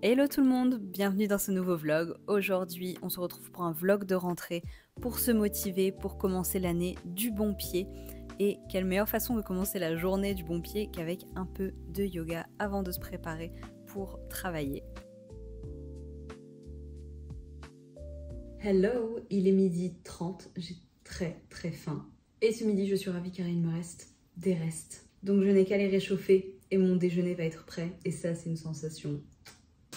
Hello tout le monde, bienvenue dans ce nouveau vlog. Aujourd'hui, on se retrouve pour un vlog de rentrée pour se motiver, pour commencer l'année du bon pied. Et quelle meilleure façon de commencer la journée du bon pied qu'avec un peu de yoga avant de se préparer pour travailler. Hello, il est 12h30, j'ai très faim. Et ce midi, je suis ravie car il me reste des restes. Donc je n'ai qu'à les réchauffer et mon déjeuner va être prêt. Et ça, c'est une sensation.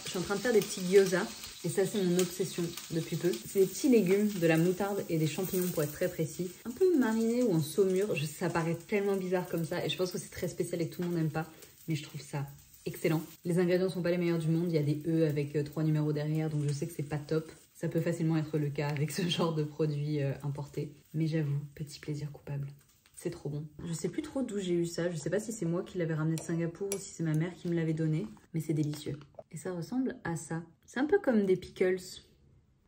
Je suis en train de faire des petits gyoza et ça c'est mon obsession depuis peu. C'est des petits légumes, de la moutarde et des champignons pour être très précis. Un peu marinés ou en saumure, ça paraît tellement bizarre comme ça et je pense que c'est très spécial et que tout le monde n'aime pas. Mais je trouve ça excellent. Les ingrédients sont pas les meilleurs du monde, il y a des E avec 3 numéros derrière donc je sais que c'est pas top. Ça peut facilement être le cas avec ce genre de produits importés. Mais j'avoue, petit plaisir coupable. C'est trop bon. Je sais plus trop d'où j'ai eu ça. Je sais pas si c'est moi qui l'avais ramené de Singapour ou si c'est ma mère qui me l'avait donné. Mais c'est délicieux. Et ça ressemble à ça. C'est un peu comme des pickles.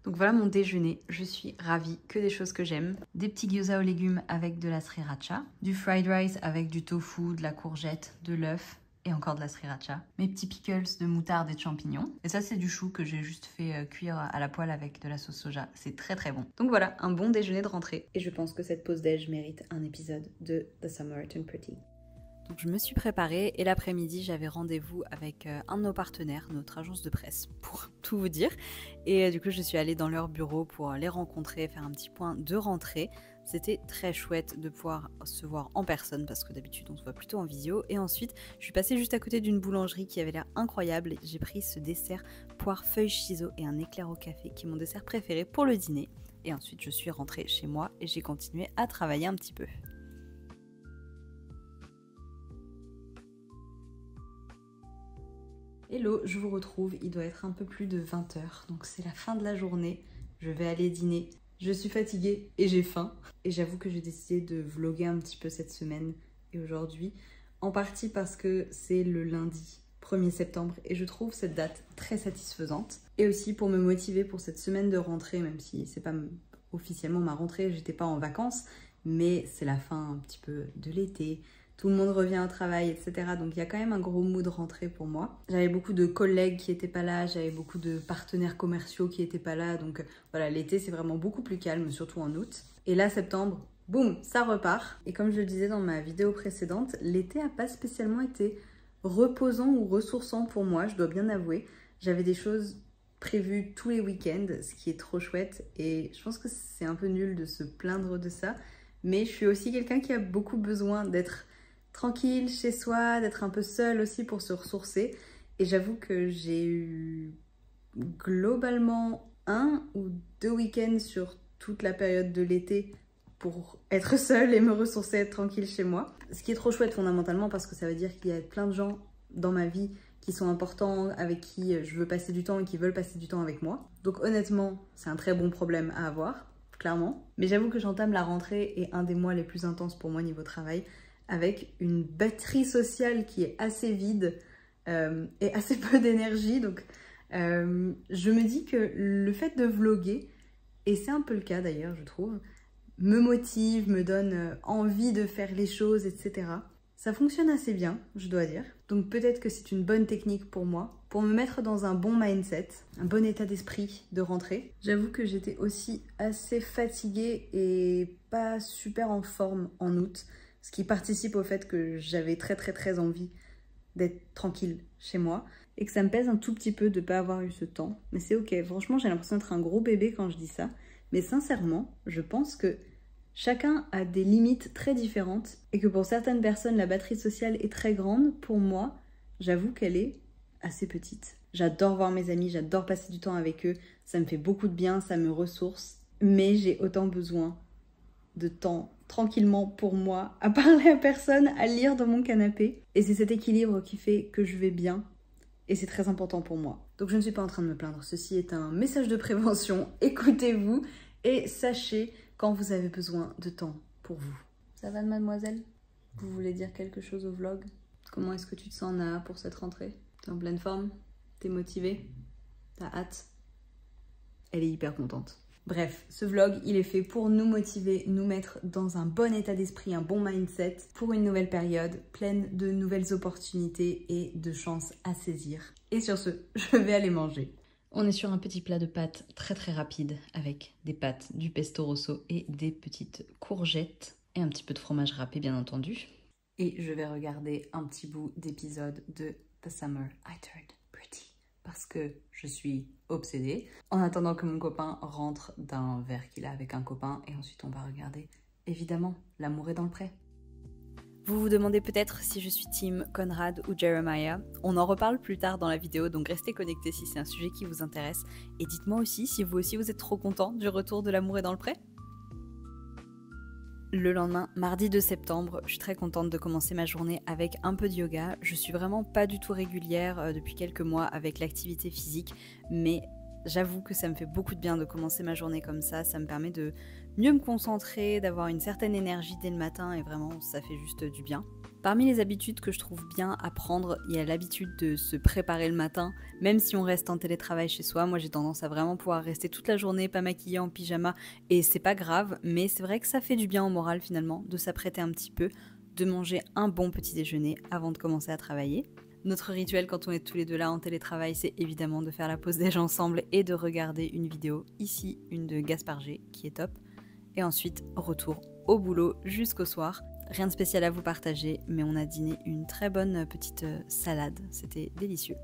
Donc voilà mon déjeuner. Je suis ravie. Que des choses que j'aime. Des petits gyoza aux légumes avec de la sriracha. Du fried rice avec du tofu, de la courgette, de l'œuf. Et encore de la sriracha. Mes petits pickles de moutarde et de champignons. Et ça, c'est du chou que j'ai juste fait cuire à la poêle avec de la sauce soja. C'est très bon. Donc voilà, un bon déjeuner de rentrée. Et je pense que cette pause déj mérite un épisode de The Summer Turned Pretty. Donc je me suis préparée et l'après-midi, j'avais rendez-vous avec un de nos partenaires, notre agence de presse, pour tout vous dire. Et du coup, je suis allée dans leur bureau pour les rencontrer, faire un petit point de rentrée. C'était très chouette de pouvoir se voir en personne parce que d'habitude on se voit plutôt en visio. Et ensuite, je suis passée juste à côté d'une boulangerie qui avait l'air incroyable. J'ai pris ce dessert poire feuille shiso et un éclair au café qui est mon dessert préféré pour le dîner. Et ensuite, je suis rentrée chez moi et j'ai continué à travailler un petit peu. Hello, je vous retrouve, il doit être un peu plus de 20h, donc c'est la fin de la journée, je vais aller dîner. Je suis fatiguée et j'ai faim. Et j'avoue que j'ai décidé de vlogger un petit peu cette semaine et aujourd'hui, en partie parce que c'est le lundi 1er septembre et je trouve cette date très satisfaisante. Et aussi pour me motiver pour cette semaine de rentrée, même si c'est pas officiellement ma rentrée, j'étais pas en vacances, mais c'est la fin un petit peu de l'été. Tout le monde revient au travail, etc. Donc il y a quand même un gros mood rentrée pour moi. J'avais beaucoup de collègues qui n'étaient pas là, j'avais beaucoup de partenaires commerciaux qui n'étaient pas là. Donc voilà, l'été c'est vraiment beaucoup plus calme, surtout en août. Et là, septembre, boum, ça repart. Et comme je le disais dans ma vidéo précédente, l'été n'a pas spécialement été reposant ou ressourçant pour moi, je dois bien avouer. J'avais des choses prévues tous les week-ends, ce qui est trop chouette. Et je pense que c'est un peu nul de se plaindre de ça. Mais je suis aussi quelqu'un qui a beaucoup besoin d'être tranquille chez soi, d'être un peu seule aussi pour se ressourcer. Et j'avoue que j'ai eu globalement 1 ou 2 week-ends sur toute la période de l'été pour être seule et me ressourcer, être tranquille chez moi. Ce qui est trop chouette fondamentalement parce que ça veut dire qu'il y a plein de gens dans ma vie qui sont importants, avec qui je veux passer du temps et qui veulent passer du temps avec moi. Donc honnêtement, c'est un très bon problème à avoir, clairement. Mais j'avoue que j'entame la rentrée et un des mois les plus intenses pour moi niveau travail, avec une batterie sociale qui est assez vide et assez peu d'énergie. Donc je me dis que le fait de vlogger, et c'est un peu le cas d'ailleurs je trouve, me motive, me donne envie de faire les choses, etc. Ça fonctionne assez bien, je dois dire. Donc peut-être que c'est une bonne technique pour moi, pour me mettre dans un bon mindset, un bon état d'esprit de rentrée. J'avoue que j'étais aussi assez fatiguée et pas super en forme en août, ce qui participe au fait que j'avais très envie d'être tranquille chez moi et que ça me pèse un tout petit peu de ne pas avoir eu ce temps. Mais c'est ok, franchement j'ai l'impression d'être un gros bébé quand je dis ça. Mais sincèrement, je pense que chacun a des limites très différentes et que pour certaines personnes, la batterie sociale est très grande. Pour moi, j'avoue qu'elle est assez petite. J'adore voir mes amis, j'adore passer du temps avec eux. Ça me fait beaucoup de bien, ça me ressource. Mais j'ai autant besoin de temps tranquillement pour moi, à parler à personne, à lire dans mon canapé. Et c'est cet équilibre qui fait que je vais bien. Et c'est très important pour moi. Donc je ne suis pas en train de me plaindre. Ceci est un message de prévention. Écoutez-vous et sachez quand vous avez besoin de temps pour vous. Ça va, mademoiselle? Vous voulez dire quelque chose au vlog? Comment est-ce que tu te sens, Naa, pour cette rentrée? T'es en pleine forme? T'es motivée? T'as hâte? Elle est hyper contente. Bref, ce vlog, il est fait pour nous motiver, nous mettre dans un bon état d'esprit, un bon mindset pour une nouvelle période, pleine de nouvelles opportunités et de chances à saisir. Et sur ce, je vais aller manger. On est sur un petit plat de pâtes très rapide avec des pâtes, du pesto rosso et des petites courgettes et un petit peu de fromage râpé bien entendu. Et je vais regarder un petit bout d'épisode de The Summer I Turned Pretty parce que je suis obsédée. En attendant que mon copain rentre d'un verre qu'il a avec un copain et ensuite on va regarder évidemment L'amour est dans le pré. Vous vous demandez peut-être si je suis team Conrad ou Jeremiah. On en reparle plus tard dans la vidéo, donc restez connectés si c'est un sujet qui vous intéresse. Et dites-moi aussi si vous êtes trop content du retour de L'amour est dans le pré. Le lendemain, mardi 2 septembre, je suis très contente de commencer ma journée avec un peu de yoga. Je suis vraiment pas du tout régulière depuis quelques mois avec l'activité physique, mais j'avoue que ça me fait beaucoup de bien de commencer ma journée comme ça me permet de mieux me concentrer, d'avoir une certaine énergie dès le matin et vraiment ça fait juste du bien. Parmi les habitudes que je trouve bien à prendre, il y a l'habitude de se préparer le matin, même si on reste en télétravail chez soi. Moi j'ai tendance à vraiment pouvoir rester toute la journée pas maquillée en pyjama et c'est pas grave, mais c'est vrai que ça fait du bien au moral finalement de s'apprêter un petit peu, de manger un bon petit déjeuner avant de commencer à travailler. Notre rituel quand on est tous les deux là en télétravail, c'est évidemment de faire la pause déj ensemble et de regarder une vidéo, ici une de Gaspard G qui est top. Et ensuite, retour au boulot jusqu'au soir. Rien de spécial à vous partager, mais on a dîné une très bonne petite salade, c'était délicieux.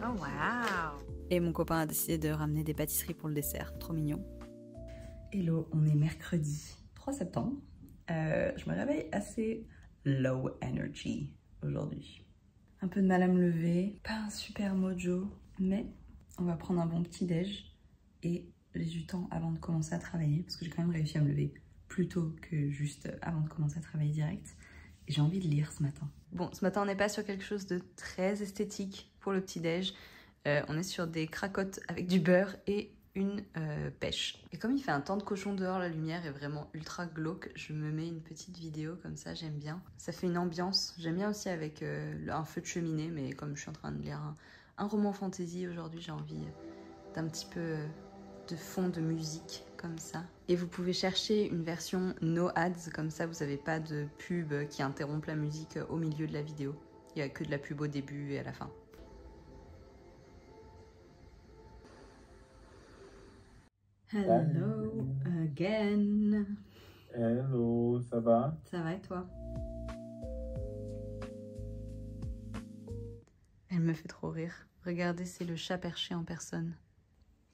Oh wow! Et mon copain a décidé de ramener des pâtisseries pour le dessert, trop mignon. Hello, on est mercredi 3 septembre. Je me réveille assez low energy aujourd'hui. Un peu de mal à me lever, pas un super mojo, mais on va prendre un bon petit déj et j'ai du temps avant de commencer à travailler parce que j'ai quand même réussi à me lever plus tôt que juste avant de commencer à travailler direct. Et j'ai envie de lire ce matin. Bon, ce matin on n'est pas sur quelque chose de très esthétique pour le petit déj. On est sur des cracottes avec du beurre et une pêche. Et comme il fait un temps de cochon dehors, la lumière est vraiment ultra glauque, je me mets une petite vidéo comme ça, j'aime bien. Ça fait une ambiance, j'aime bien aussi avec un feu de cheminée, mais comme je suis en train de lire un roman fantasy aujourd'hui, j'ai envie d'un petit peu de fond de musique comme ça. Et vous pouvez chercher une version no ads, comme ça vous n'avez pas de pub qui interrompt la musique au milieu de la vidéo. Il n'y a que de la pub au début et à la fin. Hello again. Hello, ça va? Ça va et toi? Elle me fait trop rire. Regardez, c'est le chat perché en personne.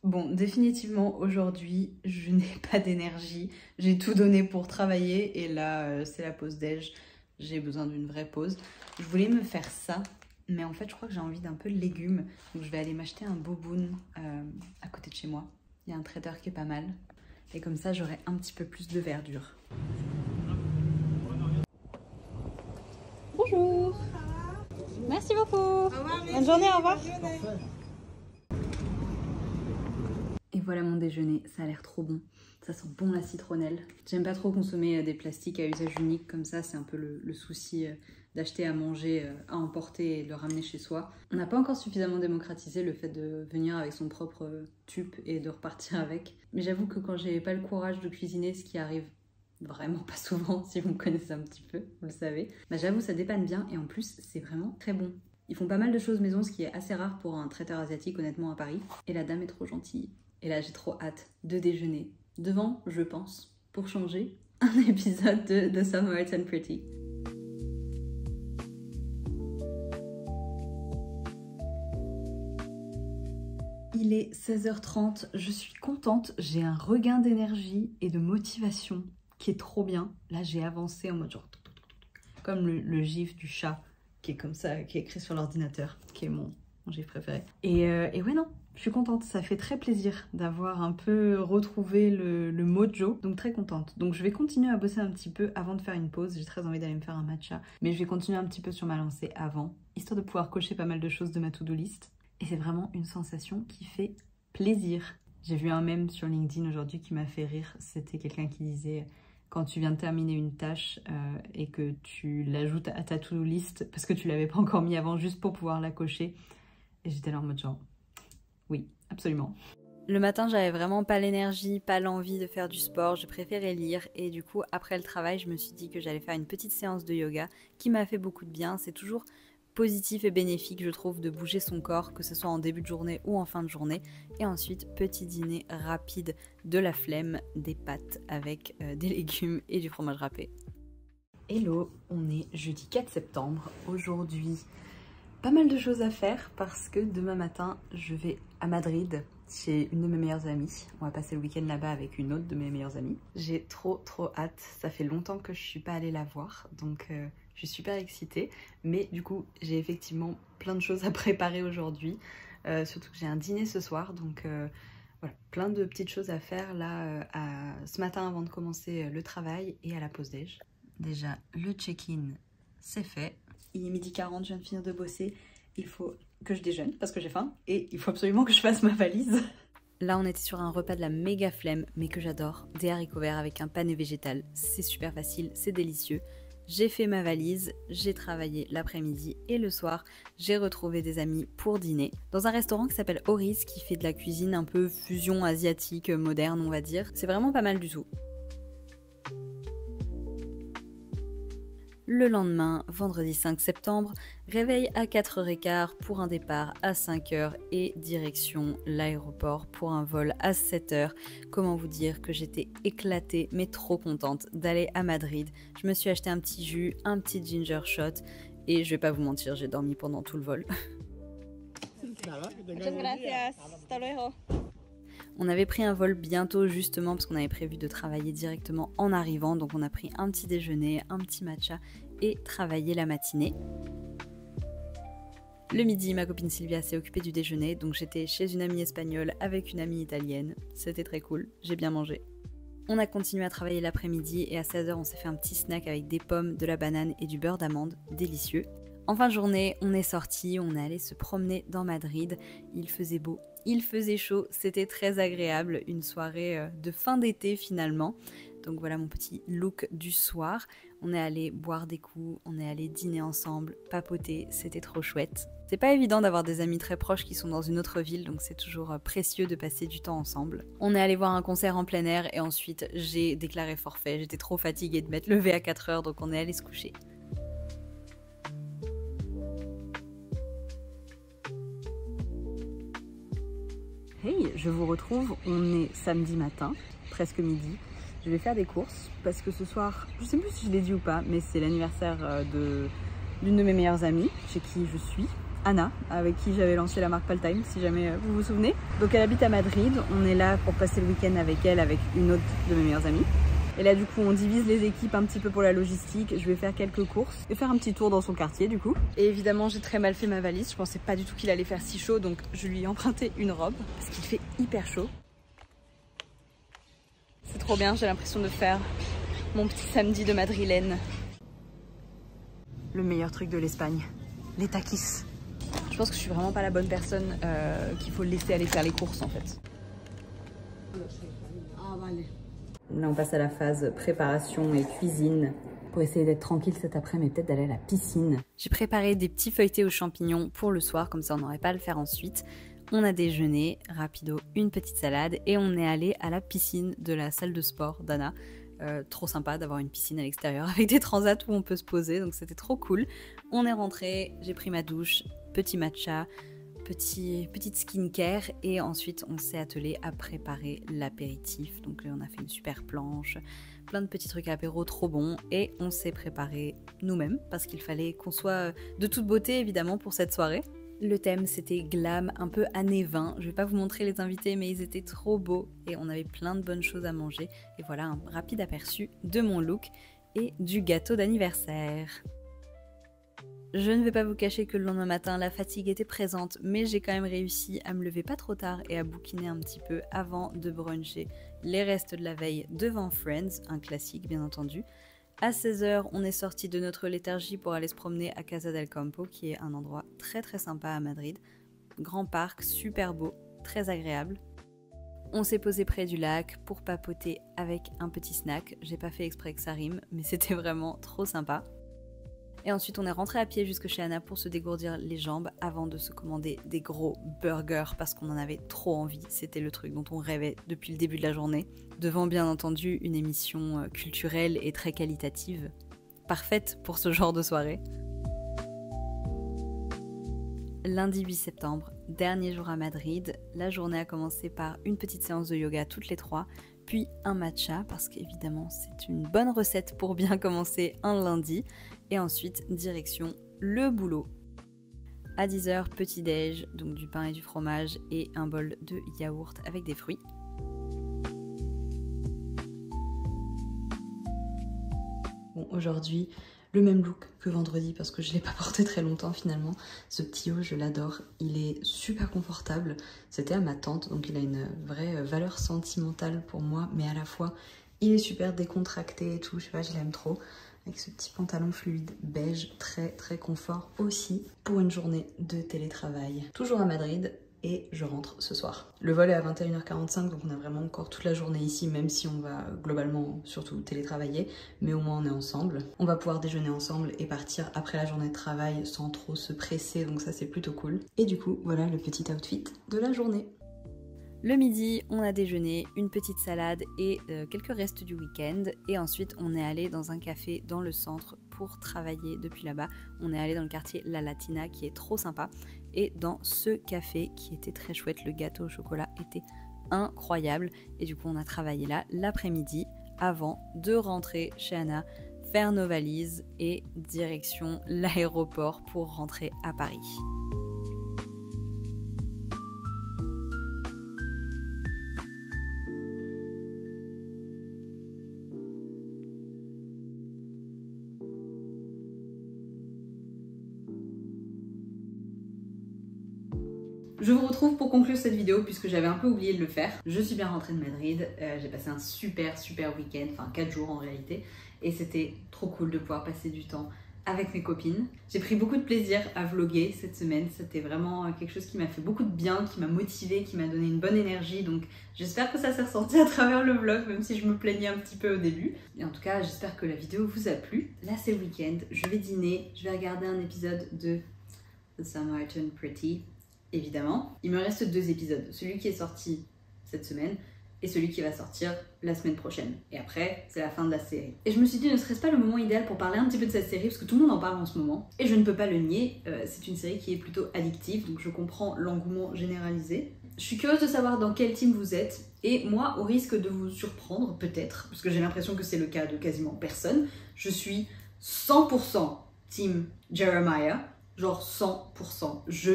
Bon, définitivement, aujourd'hui, je n'ai pas d'énergie. J'ai tout donné pour travailler et là, c'est la pause déj. J'ai besoin d'une vraie pause. Je voulais me faire ça, mais en fait, je crois que j'ai envie d'un peu de légumes. Donc, je vais aller m'acheter un boboon à côté de chez moi. Il y a un trader qui est pas mal. Et comme ça, j'aurai un petit peu plus de verdure. Bonjour. Merci beaucoup. Au revoir, bonne journée, au revoir. Et voilà mon déjeuner, ça a l'air trop bon. Ça sent bon la citronnelle. J'aime pas trop consommer des plastiques à usage unique comme ça, c'est un peu le souci d'acheter à manger, à emporter et de le ramener chez soi. On n'a pas encore suffisamment démocratisé le fait de venir avec son propre tube et de repartir avec. Mais j'avoue que quand j'ai pas le courage de cuisiner, ce qui arrive vraiment pas souvent, si vous me connaissez un petit peu, vous le savez, bah j'avoue ça dépanne bien et en plus c'est vraiment très bon. Ils font pas mal de choses maison, ce qui est assez rare pour un traiteur asiatique honnêtement à Paris. Et la dame est trop gentille. Et là j'ai trop hâte de déjeuner devant, je pense, pour changer, un épisode de The Summer I Turned Pretty. Il est 16h30, je suis contente, j'ai un regain d'énergie et de motivation qui est trop bien. Là j'ai avancé en mode genre comme le gif du chat qui est comme ça, qui est écrit sur l'ordinateur, qui est mon gif préféré. Et ouais non, je suis contente, ça fait très plaisir d'avoir un peu retrouvé le mojo, donc très contente. Donc je vais continuer à bosser un petit peu avant de faire une pause, j'ai très envie d'aller me faire un matcha, mais je vais continuer un petit peu sur ma lancée avant, histoire de pouvoir cocher pas mal de choses de ma to-do list. Et c'est vraiment une sensation qui fait plaisir. J'ai vu un mème sur LinkedIn aujourd'hui qui m'a fait rire, c'était quelqu'un qui disait... Quand tu viens de terminer une tâche et que tu l'ajoutes à ta to-do list parce que tu l'avais pas encore mis avant juste pour pouvoir la cocher. Et j'étais là en mode genre, oui, absolument. Le matin, j'avais vraiment pas l'énergie, pas l'envie de faire du sport, je préférais lire et du coup, après le travail, je me suis dit que j'allais faire une petite séance de yoga qui m'a fait beaucoup de bien. C'est toujours positif et bénéfique, je trouve, de bouger son corps, que ce soit en début de journée ou en fin de journée. Et ensuite, petit dîner rapide de la flemme, des pâtes avec des légumes et du fromage râpé. Hello, on est jeudi 4 septembre. Aujourd'hui, pas mal de choses à faire parce que demain matin, je vais à Madrid chez une de mes meilleures amies. On va passer le week-end là-bas avec une autre de mes meilleures amies. J'ai trop hâte. Ça fait longtemps que je suis pas allée la voir, donc je suis super excitée. Mais du coup, j'ai effectivement plein de choses à préparer aujourd'hui. Surtout que j'ai un dîner ce soir, donc voilà, plein de petites choses à faire là ce matin avant de commencer le travail et à la pause déj. Déjà, le check-in, c'est fait. Il est 12h40, je viens de finir de bosser. Il faut que je déjeune parce que j'ai faim et il faut absolument que je fasse ma valise. Là, on était sur un repas de la méga flemme, mais que j'adore. Des haricots verts avec un pané végétal. C'est super facile, c'est délicieux. J'ai fait ma valise, j'ai travaillé l'après-midi et le soir, j'ai retrouvé des amis pour dîner dans un restaurant qui s'appelle Oris, qui fait de la cuisine un peu fusion asiatique, moderne, on va dire. C'est vraiment pas mal du tout. Le lendemain, vendredi 5 septembre, réveil à 4h15 pour un départ à 5h et direction l'aéroport pour un vol à 7h. Comment vous dire que j'étais éclatée mais trop contente d'aller à Madrid. Je me suis acheté un petit jus, un petit ginger shot et je vais pas vous mentir, j'ai dormi pendant tout le vol. Muchas gracias. Hasta luego. On avait pris un vol bientôt justement parce qu'on avait prévu de travailler directement en arrivant. Donc on a pris un petit déjeuner, un petit matcha et travaillé la matinée. Le midi, ma copine Sylvia s'est occupée du déjeuner. Donc j'étais chez une amie espagnole avec une amie italienne. C'était très cool, j'ai bien mangé. On a continué à travailler l'après-midi et à 16h on s'est fait un petit snack avec des pommes, de la banane et du beurre d'amande, délicieux. En fin de journée, on est sorti, on est allé se promener dans Madrid. Il faisait beau, il faisait chaud, c'était très agréable, une soirée de fin d'été finalement. Donc voilà mon petit look du soir. On est allé boire des coups, on est allé dîner ensemble, papoter, c'était trop chouette. C'est pas évident d'avoir des amis très proches qui sont dans une autre ville, donc c'est toujours précieux de passer du temps ensemble. On est allé voir un concert en plein air et ensuite j'ai déclaré forfait. J'étais trop fatiguée de m'être levée à 4h, donc on est allé se coucher. Hey, je vous retrouve, on est samedi matin, presque midi. Je vais faire des courses parce que ce soir, je sais plus si je l'ai dit ou pas, mais c'est l'anniversaire d'une de mes meilleures amies, chez qui je suis, Anna, avec qui j'avais lancé la marque Paltime, si jamais vous vous souvenez. Donc elle habite à Madrid, on est là pour passer le week-end avec elle, avec une autre de mes meilleures amies. Et là du coup on divise les équipes un petit peu pour la logistique. Je vais faire quelques courses et faire un petit tour dans son quartier du coup. Et évidemment j'ai très mal fait ma valise. Je pensais pas du tout qu'il allait faire si chaud, donc je lui ai emprunté une robe parce qu'il fait hyper chaud. C'est trop bien, j'ai l'impression de faire mon petit samedi de madrilène. Le meilleur truc de l'Espagne, les taquis. Je pense que je suis vraiment pas la bonne personne qu'il faut laisser aller faire les courses en fait. Ah, vale. Là, on passe à la phase préparation et cuisine pour essayer d'être tranquille cet après-midi, mais peut-être d'aller à la piscine. J'ai préparé des petits feuilletés aux champignons pour le soir, comme ça on n'aurait pas à le faire ensuite. On a déjeuné, rapido, une petite salade et on est allé à la piscine de la salle de sport d'Anna. Trop sympa d'avoir une piscine à l'extérieur avec des transats où on peut se poser, donc c'était trop cool. On est rentré, j'ai pris ma douche, petit matcha, petite skincare et ensuite on s'est attelé à préparer l'apéritif. Donc on a fait une super planche, plein de petits trucs à apéro trop bons et on s'est préparé nous-mêmes parce qu'il fallait qu'on soit de toute beauté évidemment pour cette soirée. Le thème c'était glam, un peu années 20. Je vais pas vous montrer les invités mais ils étaient trop beaux et on avait plein de bonnes choses à manger. Et voilà un rapide aperçu de mon look et du gâteau d'anniversaire. Je ne vais pas vous cacher que le lendemain matin, la fatigue était présente, mais j'ai quand même réussi à me lever pas trop tard et à bouquiner un petit peu avant de bruncher les restes de la veille devant Friends, un classique bien entendu. À 16h, on est sorti de notre léthargie pour aller se promener à Casa del Campo, qui est un endroit très très sympa à Madrid. Grand parc, super beau, très agréable. On s'est posé près du lac pour papoter avec un petit snack. J'ai pas fait exprès que ça rime, mais c'était vraiment trop sympa. Et ensuite on est rentré à pied jusque chez Anna pour se dégourdir les jambes avant de se commander des gros burgers parce qu'on en avait trop envie. C'était le truc dont on rêvait depuis le début de la journée. Devant bien entendu une émission culturelle et très qualitative, parfaite pour ce genre de soirée. Lundi 8 septembre, dernier jour à Madrid, la journée a commencé par une petite séance de yoga toutes les trois, puis un matcha parce qu'évidemment c'est une bonne recette pour bien commencer un lundi. Et ensuite, direction le boulot. À 10h, petit-déj, donc du pain et du fromage et un bol de yaourt avec des fruits. Bon, aujourd'hui, le même look que vendredi parce que je ne l'ai pas porté très longtemps finalement. Ce petit haut, je l'adore. Il est super confortable. C'était à ma tante, donc il a une vraie valeur sentimentale pour moi, mais à la fois, il est super décontracté et tout. Je sais pas, je l'aime trop. Avec ce petit pantalon fluide beige, très très confort aussi pour une journée de télétravail. Toujours à Madrid et je rentre ce soir. Le vol est à 21h45 donc on a vraiment encore toute la journée ici même si on va globalement surtout télétravailler mais au moins on est ensemble. On va pouvoir déjeuner ensemble et partir après la journée de travail sans trop se presser donc ça c'est plutôt cool. Et du coup voilà le petit outfit de la journée. Le midi, on a déjeuné, une petite salade et quelques restes du week-end. Et ensuite, on est allé dans un café dans le centre pour travailler depuis là-bas. On est allé dans le quartier La Latina qui est trop sympa. Et dans ce café qui était très chouette, le gâteau au chocolat était incroyable. Et du coup, on a travaillé là l'après-midi avant de rentrer chez Anna, faire nos valises et direction l'aéroport pour rentrer à Paris. Je vous retrouve pour conclure cette vidéo puisque j'avais un peu oublié de le faire. Je suis bien rentrée de Madrid, j'ai passé un super week-end, enfin 4 jours en réalité, et c'était trop cool de pouvoir passer du temps avec mes copines. J'ai pris beaucoup de plaisir à vlogger cette semaine, c'était vraiment quelque chose qui m'a fait beaucoup de bien, qui m'a motivée, qui m'a donné une bonne énergie, donc j'espère que ça s'est ressenti à travers le vlog, même si je me plaignais un petit peu au début. Et en tout cas, j'espère que la vidéo vous a plu. Là c'est le week-end, je vais dîner, je vais regarder un épisode de The Samaritan Pretty. Évidemment, il me reste 2 épisodes, celui qui est sorti cette semaine et celui qui va sortir la semaine prochaine. Et après, c'est la fin de la série. Et je me suis dit, ne serait-ce pas le moment idéal pour parler un petit peu de cette série, parce que tout le monde en parle en ce moment. Et je ne peux pas le nier, c'est une série qui est plutôt addictive, donc je comprends l'engouement généralisé. Je suis curieuse de savoir dans quel team vous êtes, et moi, au risque de vous surprendre, peut-être, parce que j'ai l'impression que c'est le cas de quasiment personne, je suis 100% team Jeremiah, genre 100%. Je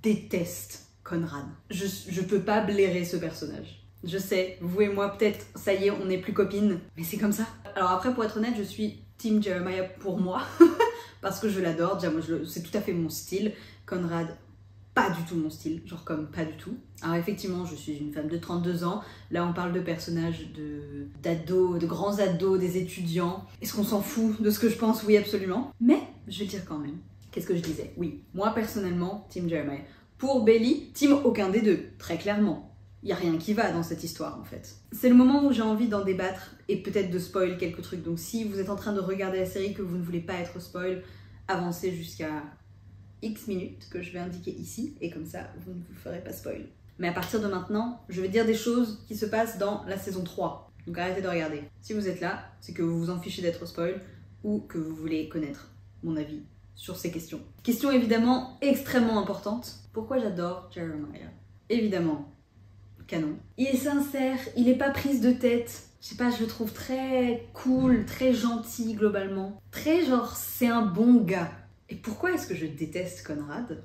déteste Conrad. Je peux pas blairer ce personnage. Je sais, vous et moi, peut-être, ça y est, on n'est plus copines, mais c'est comme ça. Alors après, pour être honnête, je suis team Jeremiah pour moi, parce que je l'adore. Déjà, moi, c'est tout à fait mon style. Conrad, pas du tout mon style, genre comme pas du tout. Alors effectivement, je suis une femme de 32 ans. Là, on parle de personnages d'ados, de grands ados, des étudiants. Est-ce qu'on s'en fout de ce que je pense? Oui, absolument. Mais, je vais dire quand même. Qu'est-ce que je disais? Oui, moi personnellement, team Jeremiah. Pour Belly, team aucun des deux, très clairement. Il n'y a rien qui va dans cette histoire en fait. C'est le moment où j'ai envie d'en débattre et peut-être de spoil quelques trucs. Donc si vous êtes en train de regarder la série que vous ne voulez pas être spoil, avancez jusqu'à X minutes que je vais indiquer ici et comme ça vous ne vous ferez pas spoil. Mais à partir de maintenant, je vais dire des choses qui se passent dans la saison 3. Donc arrêtez de regarder. Si vous êtes là, c'est que vous vous en fichez d'être spoil ou que vous voulez connaître mon avis sur ces questions. Question évidemment extrêmement importante. Pourquoi j'adore Jeremiah? Évidemment, canon. Il est sincère, il est pas prise de tête. Je sais pas, je le trouve très cool, très gentil globalement. Très genre, c'est un bon gars. Et pourquoi est-ce que je déteste Conrad?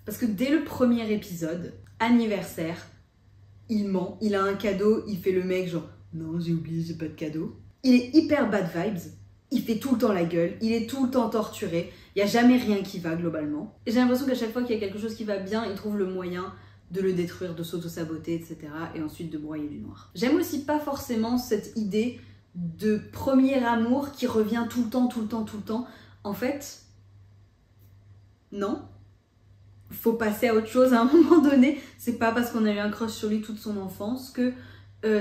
Parce que dès le premier épisode, anniversaire, il ment, il a un cadeau, il fait le mec genre non j'ai oublié, j'ai pas de cadeau. Il est hyper bad vibes, il fait tout le temps la gueule, il est tout le temps torturé, il n'y a jamais rien qui va globalement. Et j'ai l'impression qu'à chaque fois qu'il y a quelque chose qui va bien, il trouve le moyen de le détruire, de s'auto-saboter, etc. et ensuite de broyer du noir. J'aime aussi pas forcément cette idée de premier amour qui revient tout le temps. En fait, non. Faut passer à autre chose à un moment donné. C'est pas parce qu'on a eu un crush sur lui toute son enfance que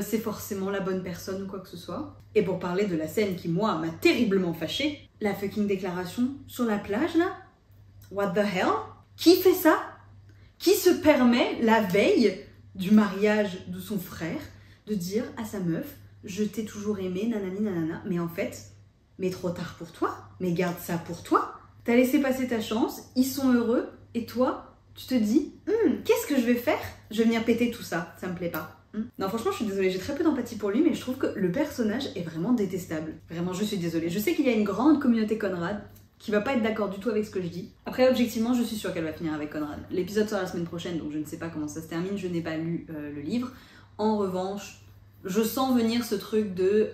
c'est forcément la bonne personne ou quoi que ce soit. Et pour parler de la scène qui, moi, m'a terriblement fâchée, la fucking déclaration sur la plage, là. What the hell? Qui fait ça? Qui se permet, la veille du mariage de son frère, de dire à sa meuf, je t'ai toujours aimé, nanani nanana, mais en fait, mais trop tard pour toi, mais garde ça pour toi. T'as laissé passer ta chance, ils sont heureux, et toi, tu te dis, qu'est-ce que je vais faire? Je vais venir péter tout ça, ça me plaît pas. Non, franchement, je suis désolée, j'ai très peu d'empathie pour lui, mais je trouve que le personnage est vraiment détestable. Vraiment, je suis désolée. Je sais qu'il y a une grande communauté Conrad qui va pas être d'accord du tout avec ce que je dis. Après, objectivement, je suis sûre qu'elle va finir avec Conrad. L'épisode sort la semaine prochaine, donc je ne sais pas comment ça se termine, je n'ai pas lu le livre. En revanche, je sens venir ce truc de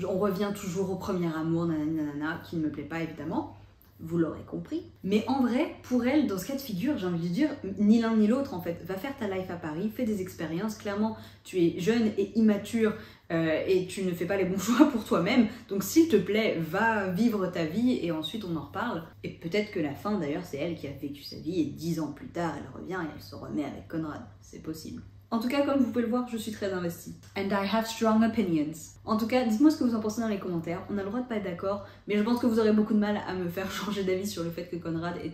on revient toujours au premier amour, nanani nanana, qui ne me plaît pas évidemment. Vous l'aurez compris. Mais en vrai, pour elle, dans ce cas de figure, j'ai envie de dire, ni l'un ni l'autre en fait. Va faire ta life à Paris, fais des expériences. Clairement, tu es jeune et immature et tu ne fais pas les bons choix pour toi-même. Donc s'il te plaît, va vivre ta vie et ensuite on en reparle. Et peut-être que la fin d'ailleurs, c'est elle qui a vécu sa vie et 10 ans plus tard, elle revient et elle se remet avec Conrad. C'est possible. En tout cas, comme vous pouvez le voir, je suis très investie. And I have strong opinions. En tout cas, dites-moi ce que vous en pensez dans les commentaires. On a le droit de pas être d'accord, mais je pense que vous aurez beaucoup de mal à me faire changer d'avis sur le fait que Conrad est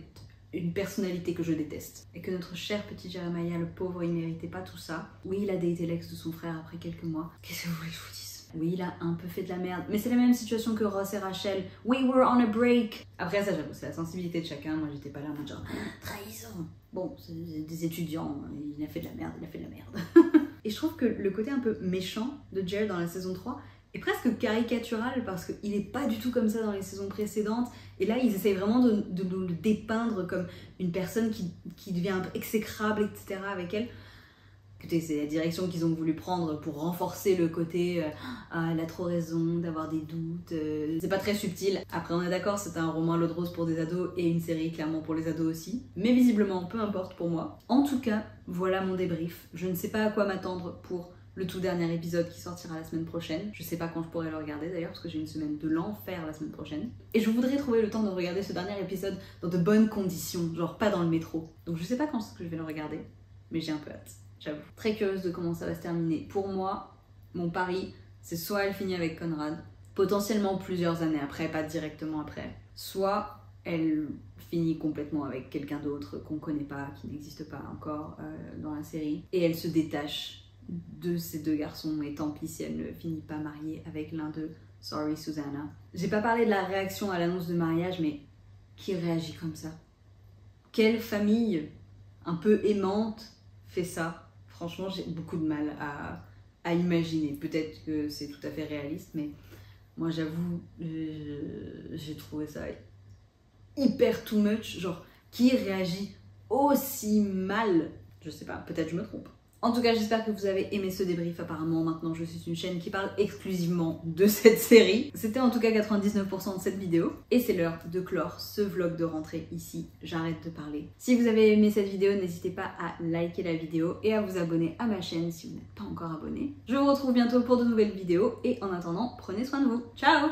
une personnalité que je déteste. Et que notre cher petit Jeremiah, le pauvre, il méritait pas tout ça. Oui, il a daté l'ex de son frère après quelques mois. Qu'est-ce que vous voulez que je vous dise? Oui, il a un peu fait de la merde, mais c'est la même situation que Ross et Rachel. We were on a break. Après ça, j'avoue, c'est la sensibilité de chacun. Moi, j'étais pas là en mode genre trahison. Bon, c'est des étudiants, il a fait de la merde, il a fait de la merde. Et je trouve que le côté un peu méchant de Jer dans la saison 3 est presque caricatural parce qu'il est pas du tout comme ça dans les saisons précédentes. Et là, ils essayent vraiment de nous le dépeindre comme une personne qui devient un peu exécrable, etc. avec elle. Écoutez, c'est la direction qu'ils ont voulu prendre pour renforcer le côté elle a trop raison d'avoir des doutes. C'est pas très subtil. Après, on est d'accord, c'est un roman à l'eau de rose pour des ados et une série clairement pour les ados aussi. Mais visiblement, peu importe pour moi. En tout cas, voilà mon débrief. Je ne sais pas à quoi m'attendre pour le tout dernier épisode qui sortira la semaine prochaine. Je sais pas quand je pourrai le regarder d'ailleurs parce que j'ai une semaine de l'enfer la semaine prochaine. Et je voudrais trouver le temps de regarder ce dernier épisode dans de bonnes conditions, genre pas dans le métro. Donc je sais pas quand est-ce que je vais le regarder, mais j'ai un peu hâte. J'avoue. Très curieuse de comment ça va se terminer. Pour moi, mon pari, c'est soit elle finit avec Conrad, potentiellement plusieurs années après, pas directement après, soit elle finit complètement avec quelqu'un d'autre qu'on connaît pas, qui n'existe pas encore dans la série, et elle se détache de ces deux garçons, et tant pis si elle ne finit pas mariée avec l'un d'eux. Sorry Susanna. J'ai pas parlé de la réaction à l'annonce de mariage, mais qui réagit comme ça? Quelle famille un peu aimante fait ça? Franchement, j'ai beaucoup de mal à imaginer. Peut-être que c'est tout à fait réaliste, mais moi, j'avoue, j'ai trouvé ça hyper too much. Genre, qui réagit aussi mal? Je sais pas, peut-être je me trompe. En tout cas, j'espère que vous avez aimé ce débrief. Apparemment, maintenant, je suis une chaîne qui parle exclusivement de cette série. C'était en tout cas 99% de cette vidéo. Et c'est l'heure de clore ce vlog de rentrée ici. J'arrête de parler. Si vous avez aimé cette vidéo, n'hésitez pas à liker la vidéo et à vous abonner à ma chaîne si vous n'êtes pas encore abonné. Je vous retrouve bientôt pour de nouvelles vidéos. Et en attendant, prenez soin de vous. Ciao!